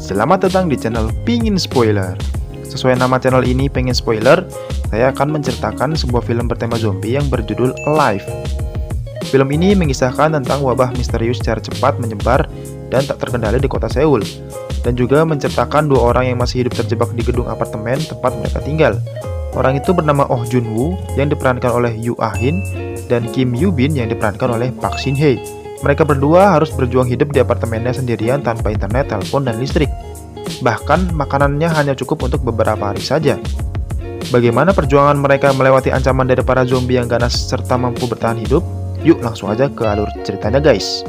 Selamat datang di channel Pingin Spoiler. Sesuai nama channel ini, Pengen Spoiler, saya akan menceritakan sebuah film bertema zombie yang berjudul Alive. Film ini mengisahkan tentang wabah misterius secara cepat menyebar dan tak terkendali di kota Seoul, dan juga menceritakan dua orang yang masih hidup terjebak di gedung apartemen tempat mereka tinggal. Orang itu bernama Oh Jun Woo yang diperankan oleh Yoo Ah In dan Kim Yoo Bin yang diperankan oleh Park Shin Hye. Mereka berdua harus berjuang hidup di apartemennya sendirian tanpa internet, telepon, dan listrik. Bahkan makanannya hanya cukup untuk beberapa hari saja. Bagaimana perjuangan mereka melewati ancaman dari para zombie yang ganas serta mampu bertahan hidup? Yuk langsung aja ke alur ceritanya guys.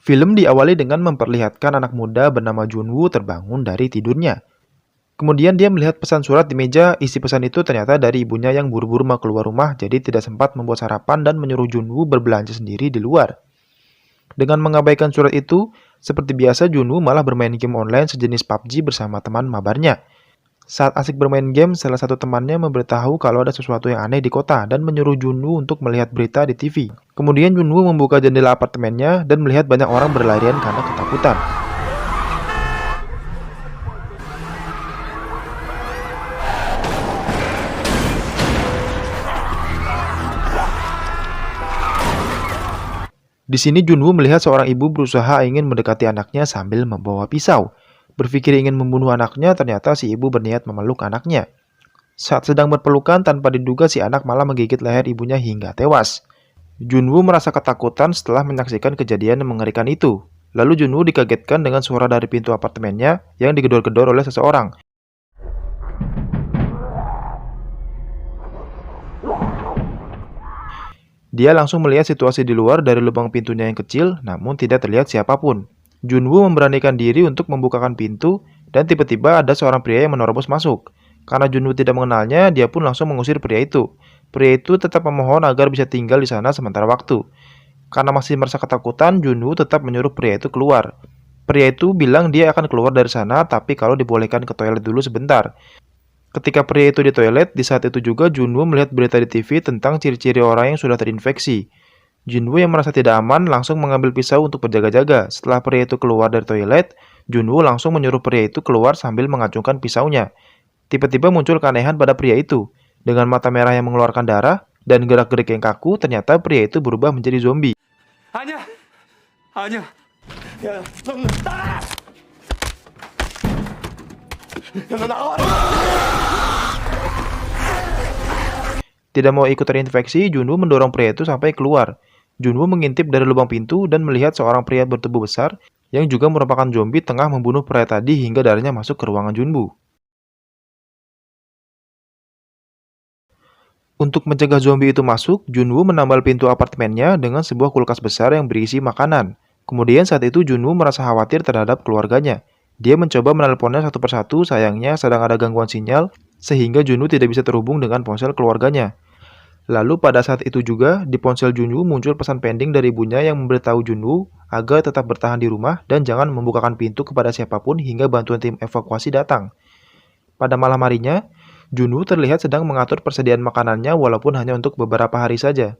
Film diawali dengan memperlihatkan anak muda bernama Jun Woo terbangun dari tidurnya. Kemudian dia melihat pesan surat di meja. Isi pesan itu ternyata dari ibunya yang buru-buru mau keluar rumah, jadi tidak sempat membuat sarapan dan menyuruh Jun Woo berbelanja sendiri di luar. Dengan mengabaikan surat itu, seperti biasa Jun Woo malah bermain game online sejenis PUBG bersama teman mabarnya. Saat asik bermain game, salah satu temannya memberitahu kalau ada sesuatu yang aneh di kota dan menyuruh Jun Woo untuk melihat berita di TV. Kemudian Jun Woo membuka jendela apartemennya dan melihat banyak orang berlarian karena ketakutan. Di sini Jun Woo melihat seorang ibu berusaha ingin mendekati anaknya sambil membawa pisau. Berpikir ingin membunuh anaknya, ternyata si ibu berniat memeluk anaknya. Saat sedang berpelukan, tanpa diduga si anak malah menggigit leher ibunya hingga tewas. Jun Woo merasa ketakutan setelah menyaksikan kejadian yang mengerikan itu. Lalu Jun Woo dikagetkan dengan suara dari pintu apartemennya yang digedor-gedor oleh seseorang. Dia langsung melihat situasi di luar dari lubang pintunya yang kecil, namun tidak terlihat siapapun. Jun Woo memberanikan diri untuk membukakan pintu, dan tiba-tiba ada seorang pria yang menerobos masuk. Karena Jun Woo tidak mengenalnya, dia pun langsung mengusir pria itu. Pria itu tetap memohon agar bisa tinggal di sana sementara waktu. Karena masih merasa ketakutan, Jun Woo tetap menyuruh pria itu keluar. Pria itu bilang dia akan keluar dari sana, tapi kalau dibolehkan ke toilet dulu sebentar. Ketika pria itu di toilet, di saat itu juga Jun Woo melihat berita di TV tentang ciri-ciri orang yang sudah terinfeksi. Jun Woo yang merasa tidak aman langsung mengambil pisau untuk berjaga-jaga. Setelah pria itu keluar dari toilet, Jun Woo langsung menyuruh pria itu keluar sambil mengacungkan pisaunya. Tiba-tiba muncul keanehan pada pria itu. Dengan mata merah yang mengeluarkan darah dan gerak-gerik yang kaku, ternyata pria itu berubah menjadi zombie. 아니야, 아니야. 야, 넌 나가! 야, 너 나가라! Tidak mau ikut terinfeksi, Jun Woo mendorong pria itu sampai keluar. Jun Woo mengintip dari lubang pintu dan melihat seorang pria bertubuh besar yang juga merupakan zombie tengah membunuh pria tadi hingga darahnya masuk ke ruangan Jun Woo. Untuk mencegah zombie itu masuk, Jun Woo menambal pintu apartemennya dengan sebuah kulkas besar yang berisi makanan. Kemudian saat itu Jun Woo merasa khawatir terhadap keluarganya. Dia mencoba menelponnya satu persatu, sayangnya sedang ada gangguan sinyal sehingga Jun Woo tidak bisa terhubung dengan ponsel keluarganya. Lalu pada saat itu juga, di ponsel Jun Woo muncul pesan pending dari ibunya yang memberitahu Jun Woo agar tetap bertahan di rumah dan jangan membukakan pintu kepada siapapun hingga bantuan tim evakuasi datang. Pada malam harinya, Jun Woo terlihat sedang mengatur persediaan makanannya walaupun hanya untuk beberapa hari saja.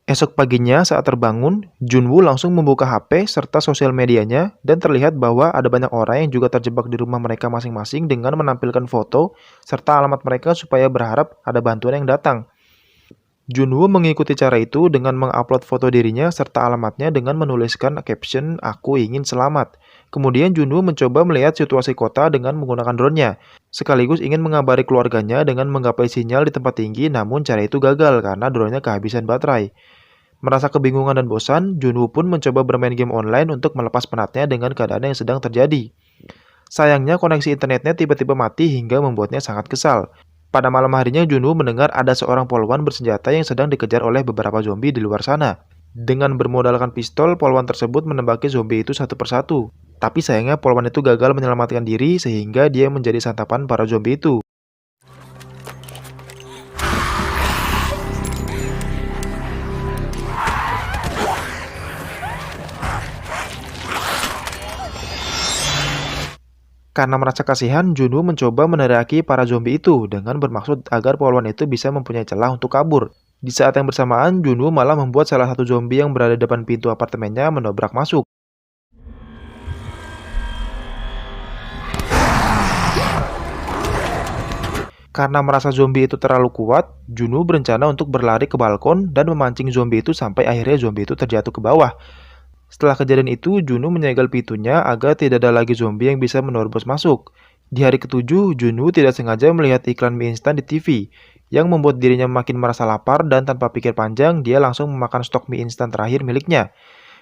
Esok paginya saat terbangun, Jun Woo langsung membuka HP serta sosial medianya dan terlihat bahwa ada banyak orang yang juga terjebak di rumah mereka masing-masing dengan menampilkan foto serta alamat mereka supaya berharap ada bantuan yang datang. Jun Woo mengikuti cara itu dengan mengupload foto dirinya serta alamatnya dengan menuliskan caption "Aku ingin selamat". Kemudian Jun Woo mencoba melihat situasi kota dengan menggunakan drone-nya, sekaligus ingin mengabari keluarganya dengan menggapai sinyal di tempat tinggi, namun cara itu gagal karena drone-nya kehabisan baterai. Merasa kebingungan dan bosan, Jun Woo pun mencoba bermain game online untuk melepas penatnya dengan keadaan yang sedang terjadi. Sayangnya koneksi internetnya tiba-tiba mati hingga membuatnya sangat kesal. Pada malam harinya Jun Woo mendengar ada seorang polwan bersenjata yang sedang dikejar oleh beberapa zombie di luar sana. Dengan bermodalkan pistol, polwan tersebut menembaki zombie itu satu persatu. Tapi sayangnya polwan itu gagal menyelamatkan diri sehingga dia menjadi santapan para zombie itu. Karena merasa kasihan, Junwoo mencoba meneriaki para zombie itu dengan bermaksud agar polwan itu bisa mempunyai celah untuk kabur. Di saat yang bersamaan, Junwoo malah membuat salah satu zombie yang berada di depan pintu apartemennya mendobrak masuk. Karena merasa zombie itu terlalu kuat, Junwoo berencana untuk berlari ke balkon dan memancing zombie itu sampai akhirnya zombie itu terjatuh ke bawah. Setelah kejadian itu, Junwoo menyegel pintunya agar tidak ada lagi zombie yang bisa menerobos masuk. Di hari ketujuh, Junwoo tidak sengaja melihat iklan mie instan di TV, yang membuat dirinya makin merasa lapar dan tanpa pikir panjang, dia langsung memakan stok mie instan terakhir miliknya.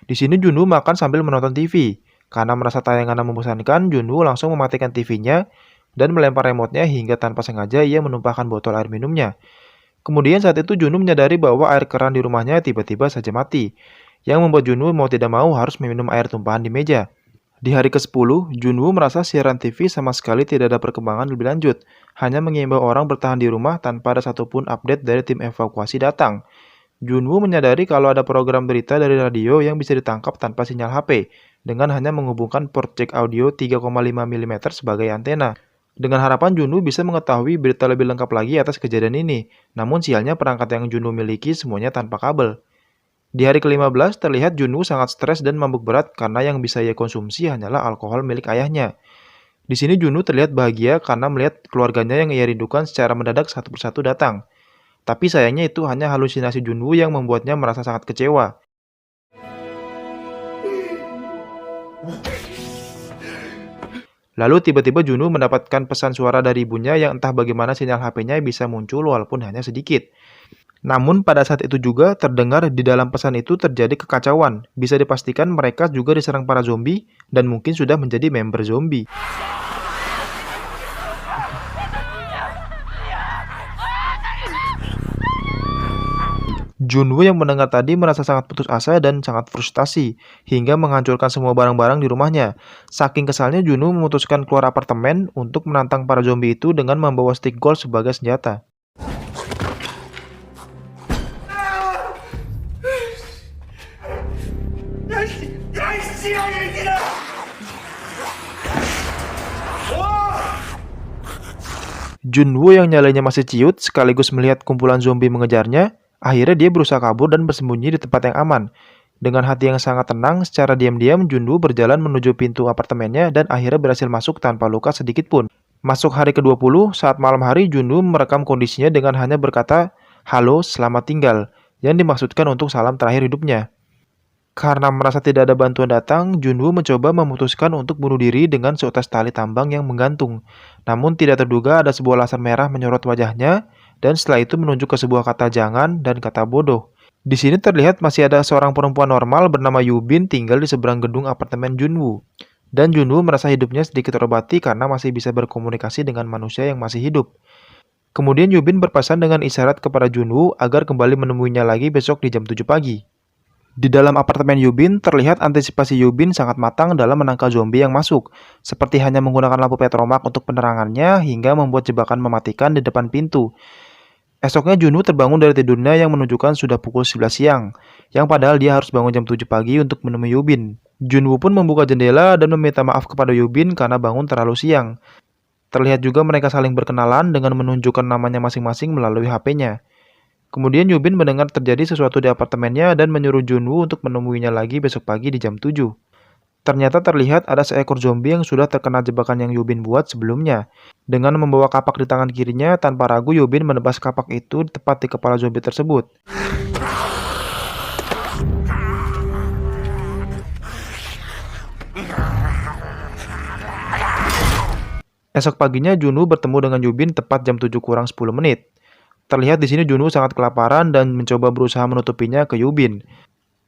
Di sini Junwoo makan sambil menonton TV. Karena merasa tayangannya membosankan, Junwoo langsung mematikan TV-nya dan melempar remote-nya hingga tanpa sengaja ia menumpahkan botol air minumnya. Kemudian saat itu Junwoo menyadari bahwa air keran di rumahnya tiba-tiba saja mati, yang membuat Junwoo mau tidak mau harus meminum air tumpahan di meja. Di hari ke-10, Junwoo merasa siaran TV sama sekali tidak ada perkembangan lebih lanjut, hanya mengimbau orang bertahan di rumah tanpa ada satupun update dari tim evakuasi datang. Junwoo menyadari kalau ada program berita dari radio yang bisa ditangkap tanpa sinyal HP, dengan hanya menghubungkan port jack audio 3,5 mm sebagai antena. Dengan harapan Junwoo bisa mengetahui berita lebih lengkap lagi atas kejadian ini, namun sialnya perangkat yang Junwoo miliki semuanya tanpa kabel. Di hari ke-15, terlihat Junwoo sangat stres dan mabuk berat karena yang bisa ia konsumsi hanyalah alkohol milik ayahnya. Di sini Junwoo terlihat bahagia karena melihat keluarganya yang ia rindukan secara mendadak satu persatu datang. Tapi sayangnya itu hanya halusinasi Junwoo yang membuatnya merasa sangat kecewa. Lalu tiba-tiba Junwoo mendapatkan pesan suara dari ibunya yang entah bagaimana sinyal HP-nya bisa muncul walaupun hanya sedikit. Namun pada saat itu juga terdengar di dalam pesan itu terjadi kekacauan. Bisa dipastikan mereka juga diserang para zombie dan mungkin sudah menjadi member zombie. Junwoo yang mendengar tadi merasa sangat putus asa dan sangat frustasi, hingga menghancurkan semua barang-barang di rumahnya. Saking kesalnya Junwoo memutuskan keluar apartemen untuk menantang para zombie itu dengan membawa stick golf sebagai senjata. Junwoo yang nyalanya masih ciut sekaligus melihat kumpulan zombie mengejarnya, akhirnya dia berusaha kabur dan bersembunyi di tempat yang aman. Dengan hati yang sangat tenang, secara diam-diam Junwoo berjalan menuju pintu apartemennya dan akhirnya berhasil masuk tanpa luka sedikit pun. Masuk hari ke-20, saat malam hari Junwoo merekam kondisinya dengan hanya berkata, "Halo, selamat tinggal," yang dimaksudkan untuk salam terakhir hidupnya. Karena merasa tidak ada bantuan datang, Junwoo mencoba memutuskan untuk bunuh diri dengan seutas tali tambang yang menggantung. Namun tidak terduga ada sebuah laser merah menyorot wajahnya, dan setelah itu menunjuk ke sebuah kata jangan dan kata bodoh. Di sini terlihat masih ada seorang perempuan normal bernama Yubin tinggal di seberang gedung apartemen Junwoo. Dan Junwoo merasa hidupnya sedikit terobati karena masih bisa berkomunikasi dengan manusia yang masih hidup. Kemudian Yubin berpesan dengan isyarat kepada Junwoo agar kembali menemuinya lagi besok di jam 7 pagi. Di dalam apartemen Yubin, terlihat antisipasi Yubin sangat matang dalam menangkal zombie yang masuk, seperti hanya menggunakan lampu petromak untuk penerangannya hingga membuat jebakan mematikan di depan pintu. Esoknya Junwoo terbangun dari tidurnya yang menunjukkan sudah pukul 11 siang, yang padahal dia harus bangun jam 7 pagi untuk menemui Yubin. Junwoo pun membuka jendela dan meminta maaf kepada Yubin karena bangun terlalu siang. Terlihat juga mereka saling berkenalan dengan menunjukkan namanya masing-masing melalui HP-nya. Kemudian Yubin mendengar terjadi sesuatu di apartemennya dan menyuruh Junwoo untuk menemuinya lagi besok pagi di jam 7. Ternyata terlihat ada seekor zombie yang sudah terkena jebakan yang Yubin buat sebelumnya. Dengan membawa kapak di tangan kirinya, tanpa ragu Yubin menebas kapak itu tepat di kepala zombie tersebut. Esok paginya Junwoo bertemu dengan Yubin tepat jam 7 kurang 10 menit. Terlihat di sini Junwoo sangat kelaparan dan mencoba berusaha menutupinya ke Yubin.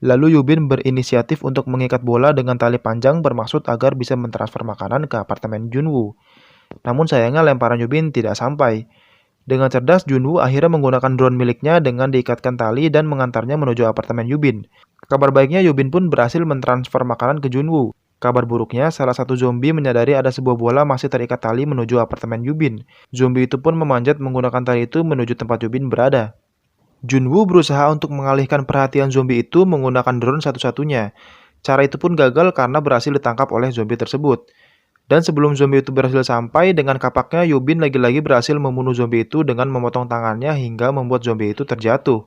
Lalu Yubin berinisiatif untuk mengikat bola dengan tali panjang bermaksud agar bisa mentransfer makanan ke apartemen Junwoo. Namun sayangnya lemparan Yubin tidak sampai. Dengan cerdas Junwoo akhirnya menggunakan drone miliknya dengan diikatkan tali dan mengantarnya menuju apartemen Yubin. Kabar baiknya Yubin pun berhasil mentransfer makanan ke Junwoo. Kabar buruknya, salah satu zombie menyadari ada sebuah bola masih terikat tali menuju apartemen Yubin. Zombie itu pun memanjat menggunakan tali itu menuju tempat Yubin berada. Junwoo berusaha untuk mengalihkan perhatian zombie itu menggunakan drone satu-satunya. Cara itu pun gagal karena berhasil ditangkap oleh zombie tersebut. Dan sebelum zombie itu berhasil sampai, dengan kapaknya Yubin lagi-lagi berhasil membunuh zombie itu dengan memotong tangannya hingga membuat zombie itu terjatuh.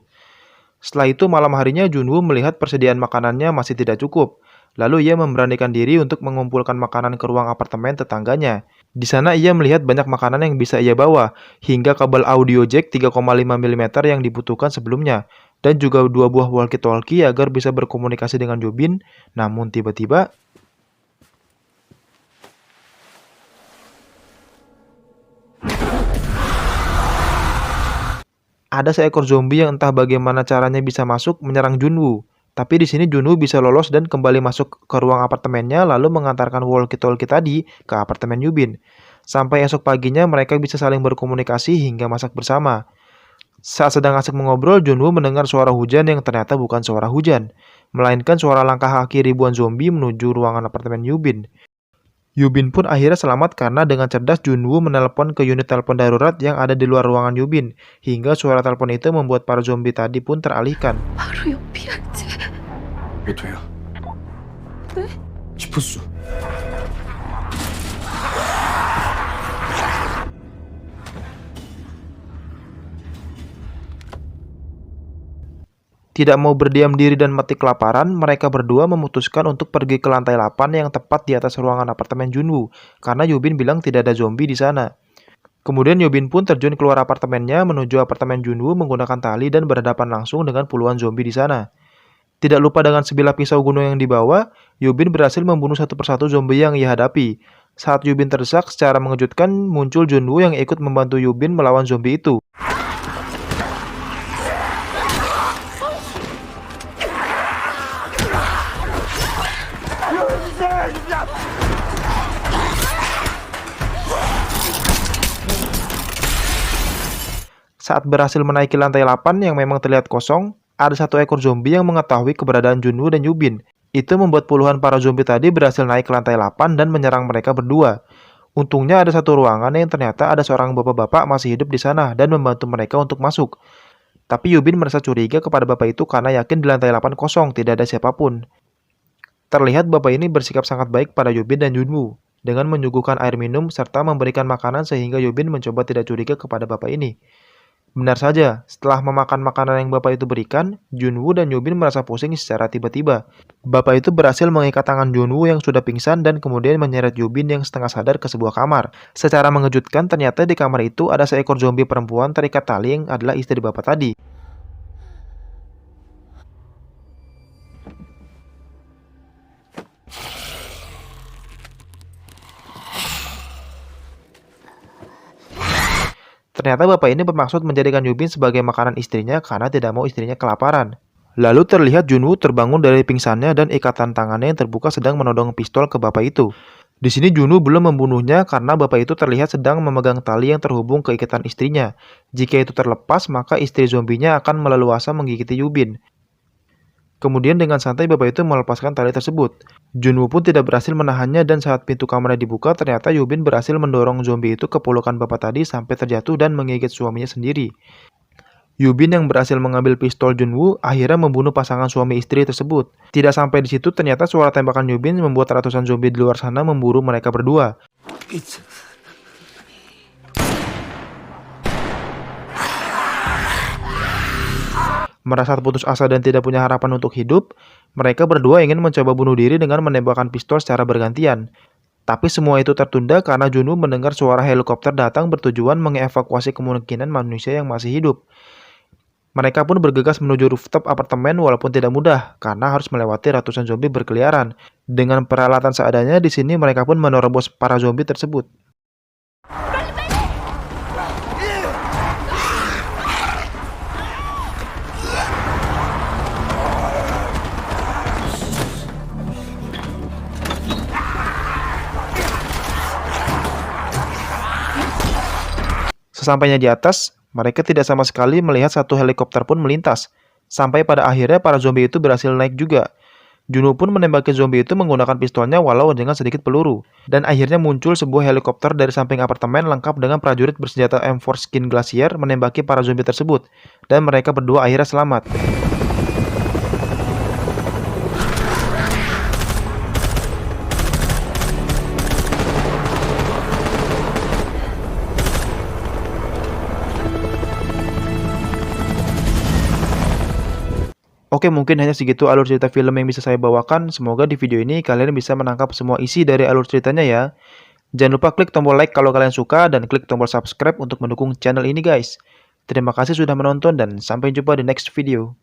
Setelah itu malam harinya Junwoo melihat persediaan makanannya masih tidak cukup. Lalu ia memberanikan diri untuk mengumpulkan makanan ke ruang apartemen tetangganya. Di sana ia melihat banyak makanan yang bisa ia bawa, hingga kabel audio jack 3,5 mm yang dibutuhkan sebelumnya, dan juga 2 buah walkie-talkie agar bisa berkomunikasi dengan Yubin. Namun tiba-tiba, ada seekor zombie yang entah bagaimana caranya bisa masuk menyerang Junwoo. Tapi di sini Junwoo bisa lolos dan kembali masuk ke ruang apartemennya lalu mengantarkan walkie-talkie tadi ke apartemen Yubin. Sampai esok paginya mereka bisa saling berkomunikasi hingga masak bersama. Saat sedang asik mengobrol, Junwoo mendengar suara hujan yang ternyata bukan suara hujan, melainkan suara langkah kaki ribuan zombie menuju ruangan apartemen Yubin. Yubin pun akhirnya selamat karena dengan cerdas Junwoo menelpon ke unit telepon darurat yang ada di luar ruangan Yubin, hingga suara telepon itu membuat para zombie tadi pun teralihkan. 바로 옆이었지. 왜 돼요? 네? 지푸스. Tidak mau berdiam diri dan mati kelaparan, mereka berdua memutuskan untuk pergi ke lantai 8 yang tepat di atas ruangan apartemen Junwoo, karena Yubin bilang tidak ada zombie di sana. Kemudian Yubin pun terjun keluar apartemennya menuju apartemen Junwoo menggunakan tali dan berhadapan langsung dengan puluhan zombie di sana. Tidak lupa dengan sebilah pisau gunung yang dibawa, Yubin berhasil membunuh satu persatu zombie yang ia hadapi. Saat Yubin terdesak, secara mengejutkan muncul Junwoo yang ikut membantu Yubin melawan zombie itu. Saat berhasil menaiki lantai 8 yang memang terlihat kosong, ada satu ekor zombie yang mengetahui keberadaan Junwoo dan Yubin. Itu membuat puluhan para zombie tadi berhasil naik ke lantai 8 dan menyerang mereka berdua. Untungnya ada satu ruangan yang ternyata ada seorang bapak-bapak masih hidup di sana dan membantu mereka untuk masuk. Tapi Yubin merasa curiga kepada bapak itu karena yakin di lantai 8 kosong, tidak ada siapapun. Terlihat bapak ini bersikap sangat baik pada Yubin dan Junwoo, dengan menyuguhkan air minum serta memberikan makanan sehingga Yubin mencoba tidak curiga kepada bapak ini. Benar saja, setelah memakan makanan yang bapak itu berikan, Junwoo dan Yubin merasa pusing secara tiba-tiba. Bapak itu berhasil mengikat tangan Junwoo yang sudah pingsan dan kemudian menyeret Yubin yang setengah sadar ke sebuah kamar. Secara mengejutkan, ternyata di kamar itu ada seekor zombie perempuan terikat tali yang adalah istri bapak tadi. Ternyata bapak ini bermaksud menjadikan Yubin sebagai makanan istrinya karena tidak mau istrinya kelaparan. Lalu terlihat Junwoo terbangun dari pingsannya dan ikatan tangannya yang terbuka sedang menodong pistol ke bapak itu. Di sini Junwoo belum membunuhnya karena bapak itu terlihat sedang memegang tali yang terhubung ke ikatan istrinya. Jika itu terlepas, maka istri zombinya akan meleluasa menggigiti Yubin. Kemudian dengan santai bapak itu melepaskan tali tersebut. Junwoo pun tidak berhasil menahannya dan saat pintu kamarnya dibuka ternyata Yubin berhasil mendorong zombie itu ke pelukan bapak tadi sampai terjatuh dan menggigit suaminya sendiri. Yubin yang berhasil mengambil pistol Junwoo akhirnya membunuh pasangan suami istri tersebut. Tidak sampai di situ ternyata suara tembakan Yubin membuat ratusan zombie di luar sana memburu mereka berdua. Merasa putus asa dan tidak punya harapan untuk hidup, mereka berdua ingin mencoba bunuh diri dengan menembakkan pistol secara bergantian. Tapi semua itu tertunda karena Junwoo mendengar suara helikopter datang bertujuan mengevakuasi kemungkinan manusia yang masih hidup. Mereka pun bergegas menuju rooftop apartemen walaupun tidak mudah karena harus melewati ratusan zombie berkeliaran. Dengan peralatan seadanya di sini mereka pun menerobos para zombie tersebut. Sesampainya di atas, mereka tidak sama sekali melihat satu helikopter pun melintas. Sampai pada akhirnya para zombie itu berhasil naik juga. Junwoo pun menembaki zombie itu menggunakan pistolnya walau dengan sedikit peluru. Dan akhirnya muncul sebuah helikopter dari samping apartemen lengkap dengan prajurit bersenjata M4 Skin Glacier menembaki para zombie tersebut. Dan mereka berdua akhirnya selamat. Oke, mungkin hanya segitu alur cerita film yang bisa saya bawakan. Semoga di video ini kalian bisa menangkap semua isi dari alur ceritanya ya. Jangan lupa klik tombol like kalau kalian suka dan klik tombol subscribe untuk mendukung channel ini guys. Terima kasih sudah menonton dan sampai jumpa di next video.